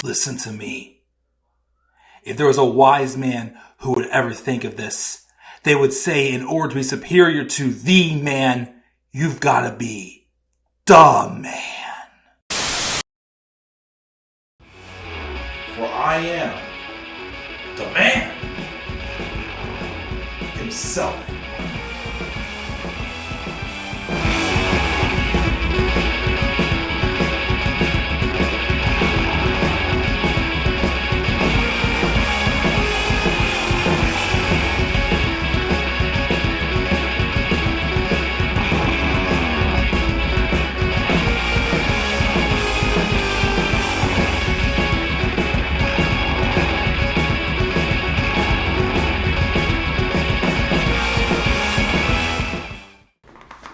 Listen to me. If there was a wise man who would ever think of this, they would say in order to be superior to the man, you've got to be the man. For I am the man himself.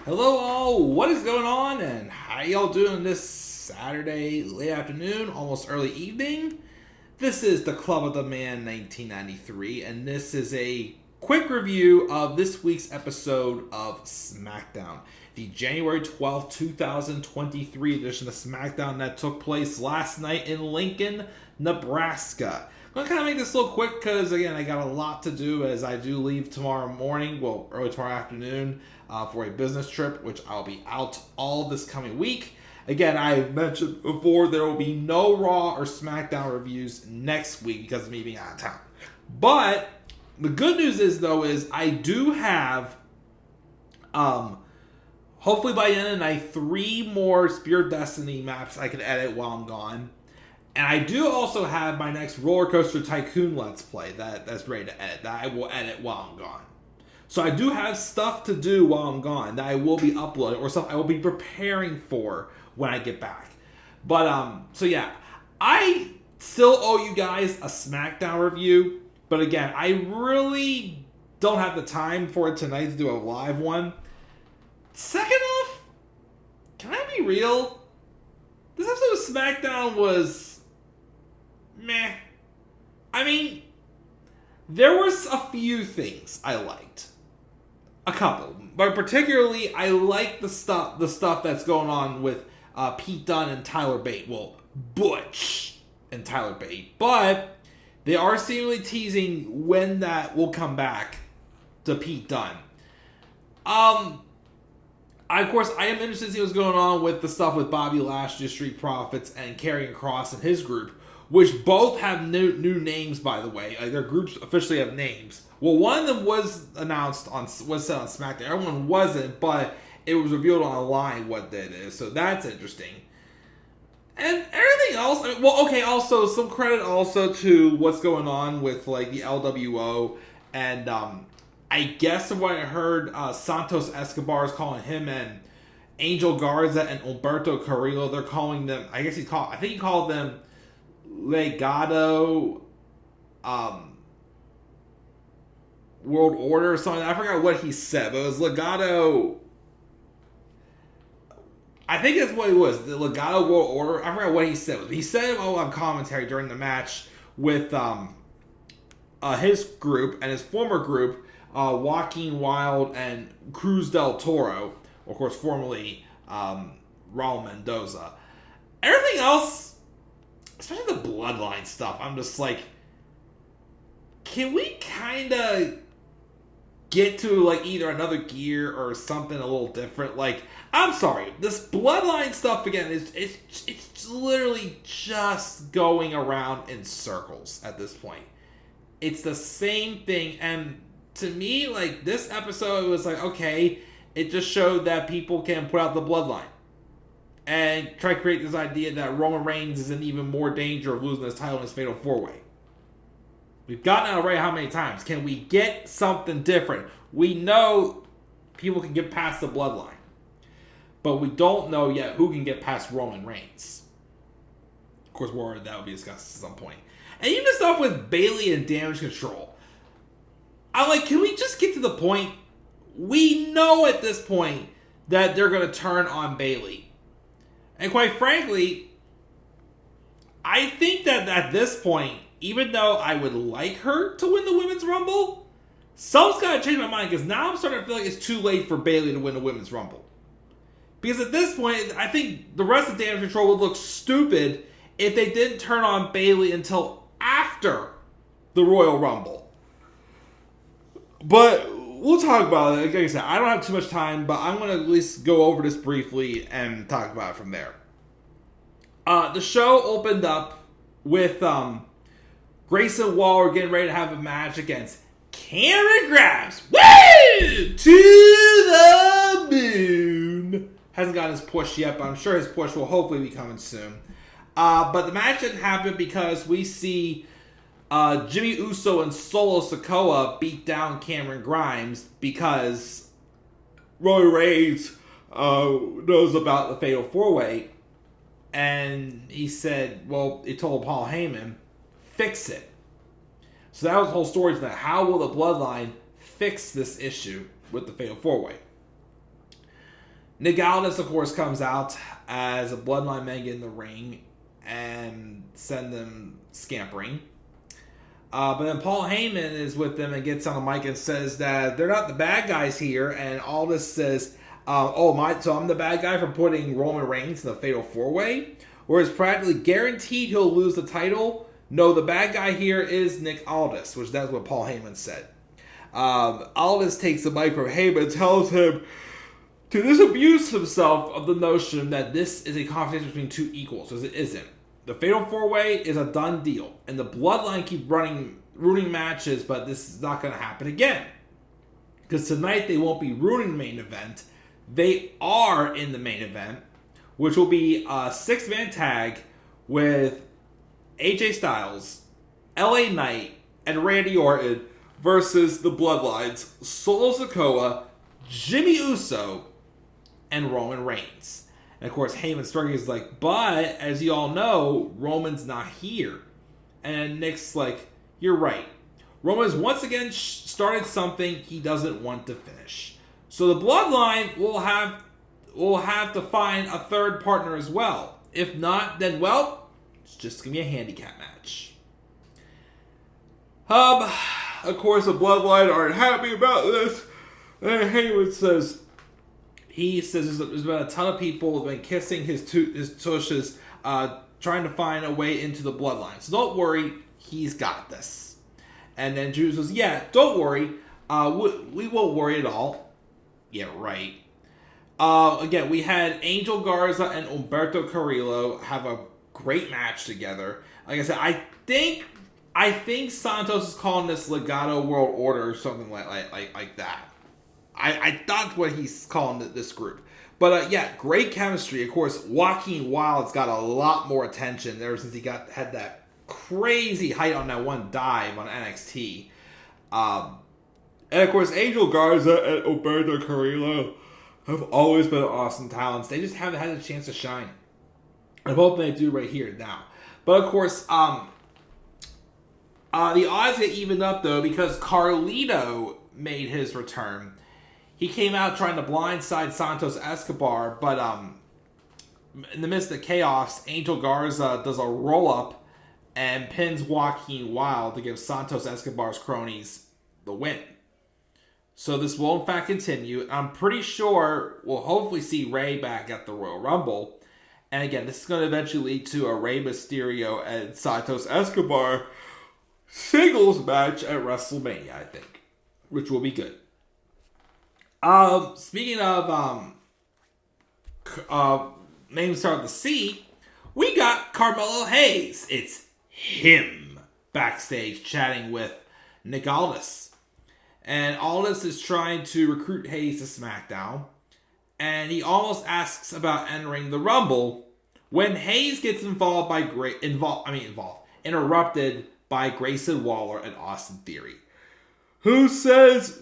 Hello all, what is going on and how y'all doing this Saturday late afternoon, almost early evening? This is the Club of the Man 1993 and this is a quick review of this week's episode of SmackDown. The January 12th, 2023 edition of SmackDown that took place last night in Lincoln, Nebraska. I'm going to kind of make this a little quick because, again, I got a lot to do as I do leave tomorrow morning, well, early tomorrow afternoon, for a business trip, which I'll be out all this coming week. Again, I mentioned before there will be no Raw or SmackDown reviews next week because of me being out of town. But the good news is, though, is I do have, hopefully by the end of the night, 3 more Spear Destiny maps I can edit while I'm gone. And I do also have my next Roller Coaster Tycoon Let's Play that's ready to edit, that I will edit while I'm gone. So I do have stuff to do while I'm gone that I will be uploading, or stuff I will be preparing for when I get back. But, so yeah, I still owe you guys a SmackDown review. But again, I really don't have the time for it tonight to do a live one. Second off, can I be real? This episode of SmackDown was meh. I mean, there was a few things I liked. A couple. But particularly, I like the stuff that's going on with Pete Dunne and Tyler Bate. Well, Butch and Tyler Bate. But they are seemingly teasing when that will come back to Pete Dunne. Of course, I am interested to see what's going on with the stuff with Bobby Lashley, Street Profits, and Karrion Kross and his group, which both have new names, by the way. Their groups officially have names. Well, one of them was said on SmackDown. Everyone wasn't, but it was revealed online what that is. So that's interesting. And everything else, also some credit also to what's going on with like the LWO, and I guess from what I heard, Santos Escobar is calling him and Angel Garza and Humberto Carillo. They're calling them. I think he called them Legado, World Order or something. I forgot what he said, but it was Legado. I think that's what it was. The Legado World Order. I forgot what he said. He said it on commentary during the match with his group and his former group, Joaquin Wilde and Cruz del Toro. Of course, formerly Raul Mendoza. Everything else, especially the Bloodline stuff, I'm just like, can we kind of get to like either another gear or something a little different? Like, I'm sorry, this Bloodline stuff again it's literally just going around in circles at this point. It's the same thing, and to me, like, this episode was like, okay, it just showed that people can put out the Bloodline and try to create this idea that Roman Reigns is in even more danger of losing his title in his Fatal 4-Way. We've gotten out right how many times. Can we get something different? We know people can get past the Bloodline, but we don't know yet who can get past Roman Reigns. Of course, that will be discussed at some point. And even stuff with Bayley and Damage Control. I'm like, can we just get to the point? We know at this point that they're going to turn on Bayley. And quite frankly, I think that at this point, even though I would like her to win the Women's Rumble, something's got to change my mind, because now I'm starting to feel like it's too late for Bayley to win the Women's Rumble. Because at this point, I think the rest of Damage Control would look stupid if they didn't turn on Bayley until after the Royal Rumble. But we'll talk about it. Like I said, I don't have too much time, but I'm going to at least go over this briefly and talk about it from there. The show opened up with Grayson Waller getting ready to have a match against Cameron Grimes. Woo! To the moon. Hasn't gotten his push yet, but I'm sure his push will hopefully be coming soon. But the match didn't happen because we see Jimmy Uso and Solo Sikoa beat down Cameron Grimes because Roman Reigns knows about the Fatal 4-Way. And he said, well, he told Paul Heyman, fix it. So that was the whole story tonight. How will the Bloodline fix this issue with the Fatal 4-Way? Nick Aldis, of course, comes out as a Bloodline man in the ring and send them scampering. But then Paul Heyman is with them and gets on the mic and says that they're not the bad guys here. And Aldis says, so I'm the bad guy for putting Roman Reigns in the Fatal 4-Way? Or is practically guaranteed he'll lose the title? No, the bad guy here is Nick Aldis, which that's what Paul Heyman said. Aldis takes the mic from Heyman and tells him to disabuse himself of the notion that this is a conversation between two equals, because it isn't. The Fatal 4-Way is a done deal, and the Bloodline keep ruining matches, but this is not going to happen again. Because tonight they won't be ruining the main event. They are in the main event, which will be a 6-man tag with AJ Styles, LA Knight, and Randy Orton versus the Bloodlines, Solo Sikoa, Jimmy Uso, and Roman Reigns. And of course, Heyman's story is like, but as you all know, Roman's not here. And Nick's like, you're right. Roman's once again started something he doesn't want to finish. So the Bloodline will have to find a third partner as well. If not, then well, it's just gonna be a handicap match. Of course, the Bloodline aren't happy about this. And Heyman says, there's been a ton of people who have been kissing his tushes, trying to find a way into the Bloodline. So don't worry, he's got this. And then Drew says, yeah, don't worry, we won't worry at all. Yeah, right. Again, we had Angel Garza and Humberto Carillo have a great match together. Like I said, I think Santos is calling this Legado World Order or something like that. I thought what he's calling this group. But yeah, great chemistry. Of course, Joaquin Wilde's got a lot more attention ever since he had that crazy height on that one dive on NXT. And of course, Angel Garza and Humberto Carillo have always been awesome talents. They just haven't had a chance to shine. I'm hoping they do right here now. But of course, the odds get evened up though because Carlito made his return. He came out trying to blindside Santos Escobar, but in the midst of chaos, Angel Garza does a roll-up and pins Joaquin Wilde to give Santos Escobar's cronies the win. So this will in fact continue. I'm pretty sure we'll hopefully see Rey back at the Royal Rumble. And again, this is going to eventually lead to a Rey Mysterio and Santos Escobar singles match at WrestleMania, I think. Which will be good. Speaking of names start with the C, we got Carmelo Hayes. It's him backstage chatting with Nick Aldis. And Aldis is trying to recruit Hayes to SmackDown. And he almost asks about entering the Rumble when Hayes gets interrupted by Grayson Waller and Austin Theory. Who says,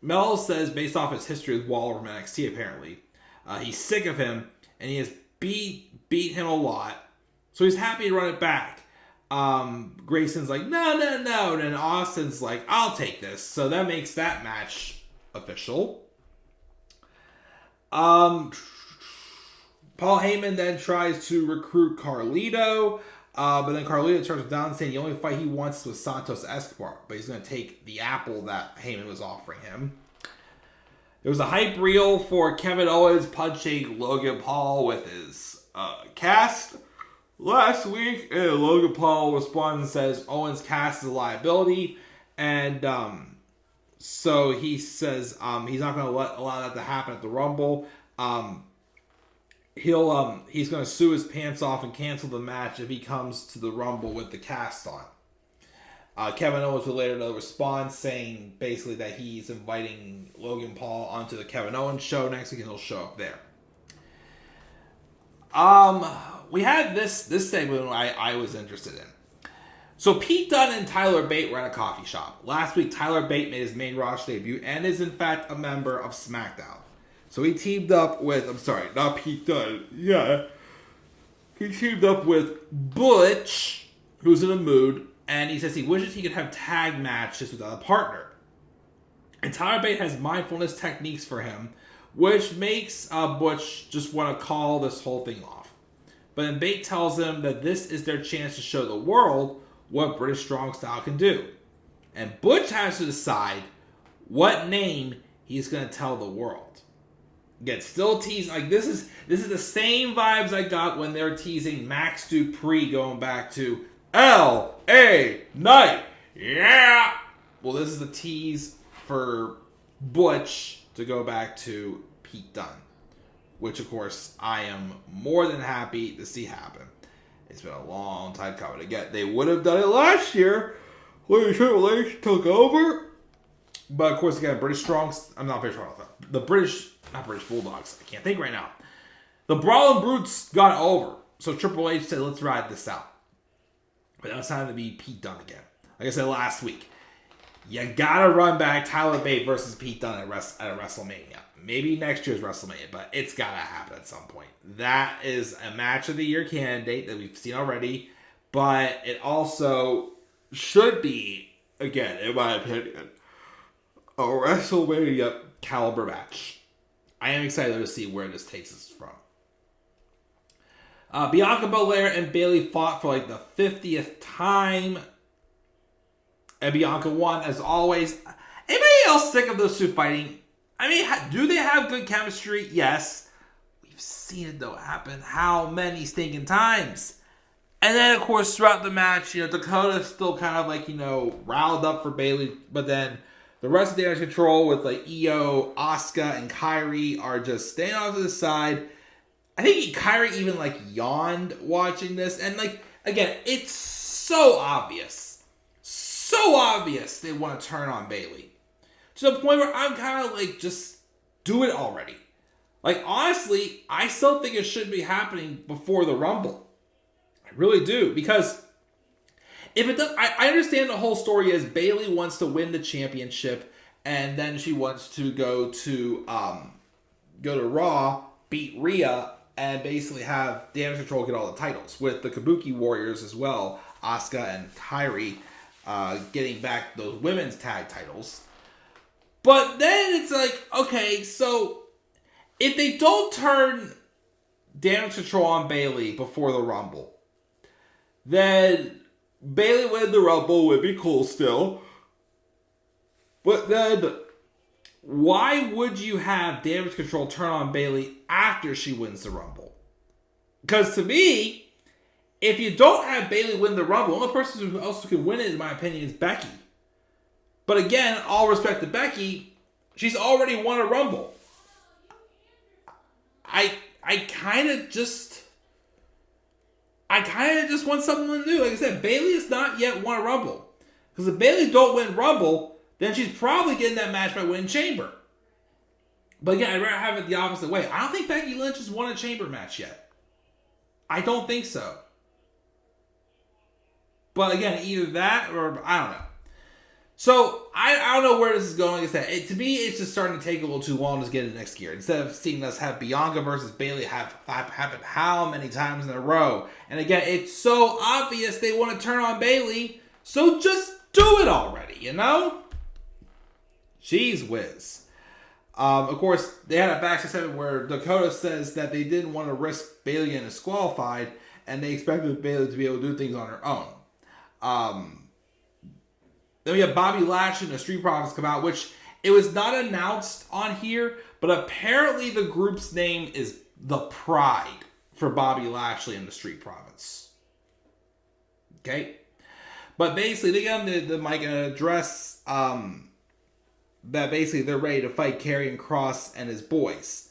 Mel says, based off his history with Waller from NXT apparently, he's sick of him and he has beat him a lot. So he's happy to run it back. Grayson's like, no. And then Austin's like, I'll take this. So that makes that match official. Paul Heyman then tries to recruit Carlito. But then Carlito turns him down saying the only fight he wants is with Santos Escobar. But he's going to take the apple that Heyman was offering him. There was a hype reel for Kevin Owens punching Logan Paul with his cast last week, and Logan Paul responds and says Owens' cast is a liability, and so he says he's not going to allow that to happen at the Rumble. He's going to sue his pants off and cancel the match if he comes to the Rumble with the cast on. Kevin Owens would later respond saying basically that he's inviting Logan Paul onto the Kevin Owens show next week and he'll show up there. We had this segment I was interested in. So Pete Dunne and Tyler Bate were at a coffee shop. Last week, Tyler Bate made his main roster debut and is in fact a member of SmackDown. So he teamed up with, not Pete Dunne. Yeah. He teamed up with Butch, who's in a mood, and he says he wishes he could have tag matches without a partner. And Tyler Bate has mindfulness techniques for him, which makes Butch just want to call this whole thing off. But then Bate tells him that this is their chance to show the world what British Strong Style can do. And Butch has to decide what name he's going to tell the world. Again, still teasing, like this is the same vibes I got when they're teasing Max Dupree going back to L.A. Knight. Yeah! Well, this is a tease for Butch to go back to Pete Dunne, which of course I am more than happy to see happen. It's been a long time coming. Again, they would have done it last year when Triple H took over. But of course, again, not British Bulldogs. I can't think right now. The Brawling Brutes got over. So Triple H said, let's ride this out. But now it's time to be Pete Dunne again. Like I said last week, you gotta run back Tyler Bate versus Pete Dunne at a WrestleMania. Maybe next year's WrestleMania, but it's gotta happen at some point. That is a match of the year candidate that we've seen already, but it also should be, again, in my opinion, a WrestleMania caliber match. I am excited to see where this takes us from. Bianca Belair and Bayley fought for like the 50th time. And Bianca won as always. Anybody else sick of those two fighting? I mean, do they have good chemistry? Yes. We've seen it though happen how many stinking times. And then of course throughout the match, Dakota's still kind of like, riled up for Bayley. But then the rest of Damage Control with like Io, Asuka, and Kairi are just staying off to the side. I think Kairi even like yawned watching this. And like, again, it's so obvious. So obvious they want to turn on Bayley. To the point where I'm kind of like, just do it already. Like, honestly, I still think it should be happening before the Rumble. I really do. Because if it does, I understand the whole story is Bayley wants to win the championship. And then she wants to go to Raw, beat Rhea, and basically have Damage Control get all the titles. With the Kabuki Warriors as well, Asuka and Kairi getting back those women's tag titles. But then it's like, okay, so if they don't turn Damage Control on Bayley before the Rumble, then Bayley win the Rumble would be cool still. But then why would you have Damage Control turn on Bayley after she wins the Rumble? Because to me, if you don't have Bayley win the Rumble, the only person who else can win it, in my opinion, is Becky. But again, all respect to Becky, she's already won a Rumble. I kind of just want something new. Like I said, Bayley has not yet won a Rumble. Because if Bayley don't win Rumble, then she's probably getting that match by winning Chamber. But again, I'd rather have it the opposite way. I don't think Becky Lynch has won a Chamber match yet. I don't think so. But again, either that or I don't know. So, I don't know where this is going. Like I said, to me, it's just starting to take a little too long to get into next year. Instead of seeing us have Bianca versus Bayley happen how many times in a row. And again, it's so obvious they want to turn on Bayley. So just do it already, Jeez whiz. Of course, they had a backstage segment where Dakota says that they didn't want to risk Bayley getting disqualified. And they expected Bayley to be able to do things on her own. Then we have Bobby Lashley and the Street Profits come out, which It was not announced on here, but apparently the group's name is The Pride for Bobby Lashley in the Street Profits. Okay? But basically, they got the mic and address that basically they're ready to fight Karrion, Kross, and his boys.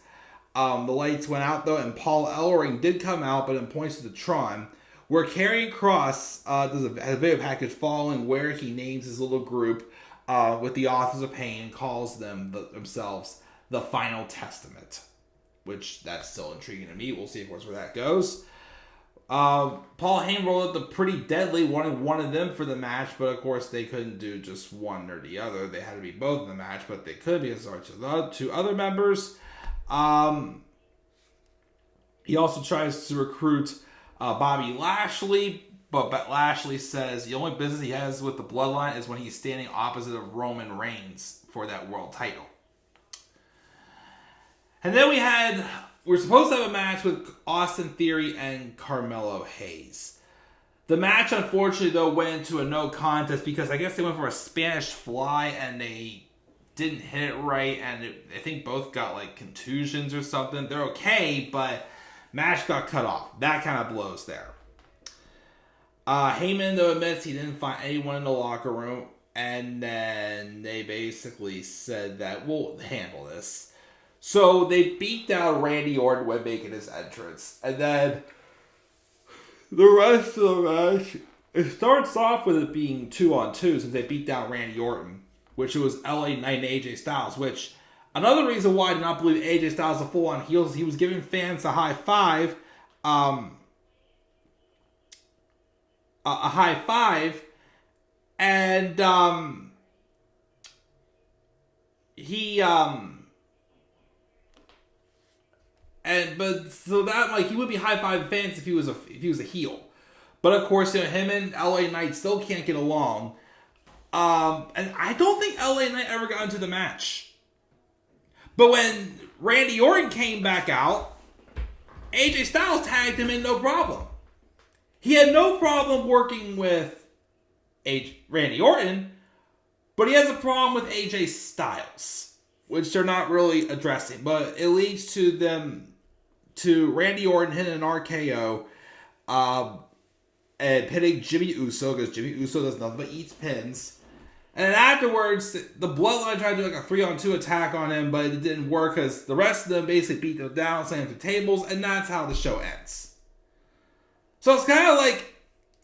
The lights went out, though, and Paul Ellering did come out, but in points to the Tron, where Karrion Kross has a video package following where he names his little group with the Authors of Pain and calls themselves the Final Testament, which that's still intriguing to me. We'll see, of course, where that goes. Paul Heyman rolled up the Pretty Deadly, wanted one of them for the match, but of course they couldn't do just one or the other. They had to be both in the match, but they could because there are two other members. He also tries to recruit Bobby Lashley, but Lashley says the only business he has with the Bloodline is when he's standing opposite of Roman Reigns for that world title. And then we're supposed to have a match with Austin Theory and Carmelo Hayes. The match, unfortunately, though, went into a no contest because I guess they went for a Spanish fly and they didn't hit it right, and I think both got like contusions or something. They're okay, but match got cut off. That kind of blows there. Heyman, though, admits he didn't find anyone in the locker room, and then they basically said that we'll handle this. So they beat down Randy Orton when making his entrance. And then the rest of the match, it starts off with it being 2-on-2 since they beat down Randy Orton, which was LA Knight and AJ Styles, which another reason why I did not believe AJ Styles a full-on heel is he was giving fans a high five. And so that, like, he would be high-fiving fans if he was a heel. But of course, him and LA Knight still can't get along. And I don't think LA Knight ever got into the match. But when Randy Orton came back out, AJ Styles tagged him in no problem. He had no problem working with Randy Orton, but he has a problem with AJ Styles, which they're not really addressing. But it leads to Randy Orton hitting an RKO and pitting Jimmy Uso, because Jimmy Uso does nothing but eats pins. And then afterwards, the Bloodline tried to do like a 3-on-2 attack on him, but it didn't work because the rest of them basically beat them down, slammed the tables, and that's how the show ends. So it's kind of like,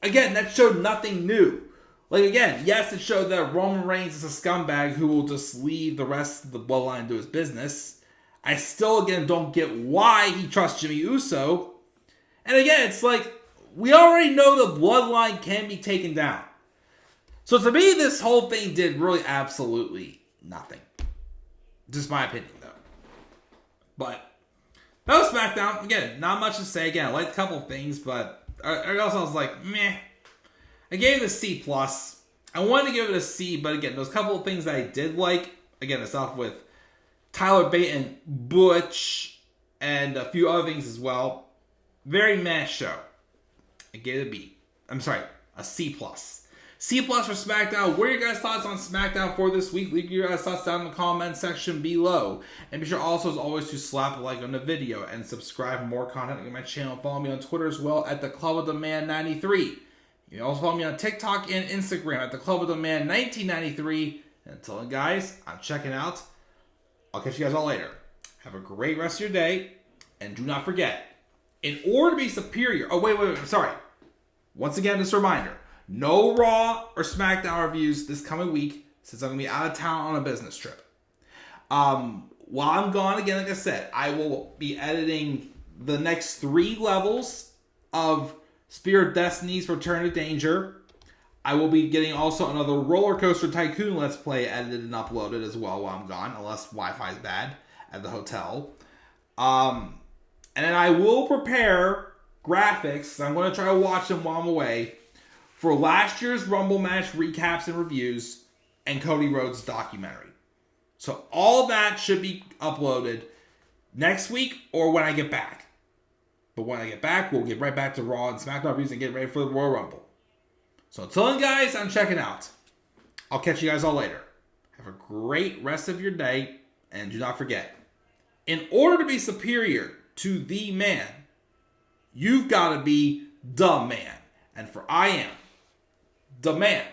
again, that showed nothing new. Like, again, yes, it showed that Roman Reigns is a scumbag who will just leave the rest of the Bloodline to do his business. I still, again, don't get why he trusts Jimmy Uso. And again, it's like, we already know the Bloodline can be taken down. So to me, this whole thing did really absolutely nothing. Just my opinion, though. But that was SmackDown. Again, not much to say. Again, I liked a couple of things, but everything else I was like, meh. I gave it a C+. I wanted to give it a C, but again, there's a couple of things that I did like. Again, it's off with Tyler Bate and Butch, and a few other things as well. Very meh show. I gave it a B. I'm sorry, a C+. C+ for SmackDown. What are your guys' thoughts on SmackDown for this week? Leave your guys' thoughts down in the comment section below. And be sure also, as always, to slap a like on the video and subscribe for more content on my channel. Follow me on Twitter as well at the Club of the Man 93. You can also follow me on TikTok and Instagram at the Club of the Man 1993. Until then, guys, I'm checking out. I'll catch you guys all later. Have a great rest of your day. And do not forget, in order to be superior... Oh, wait, sorry. Once again, just a reminder. No Raw or SmackDown reviews this coming week since I'm going to be out of town on a business trip. While I'm gone, again, like I said, I will be editing the next 3 levels of Spirit Destiny's Return to Danger. I will be getting also another Roller Coaster Tycoon Let's Play edited and uploaded as well while I'm gone, unless Wi-Fi is bad at the hotel. And then I will prepare graphics. I'm going to try to watch them while I'm away for last year's Rumble match recaps and reviews and Cody Rhodes documentary. So all that should be uploaded next week or when I get back. But when I get back, we'll get right back to Raw and SmackDown reviews and get ready for the Royal Rumble. So until then, guys, I'm checking out. I'll catch you guys all later. Have a great rest of your day. And do not forget, in order to be superior to the man, you've got to be the man. And for I am the man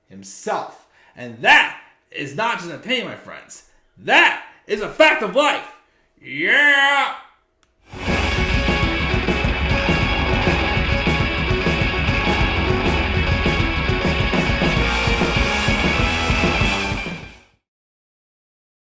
himself. And that is not just an opinion, my friends. That is a fact of life. Yeah!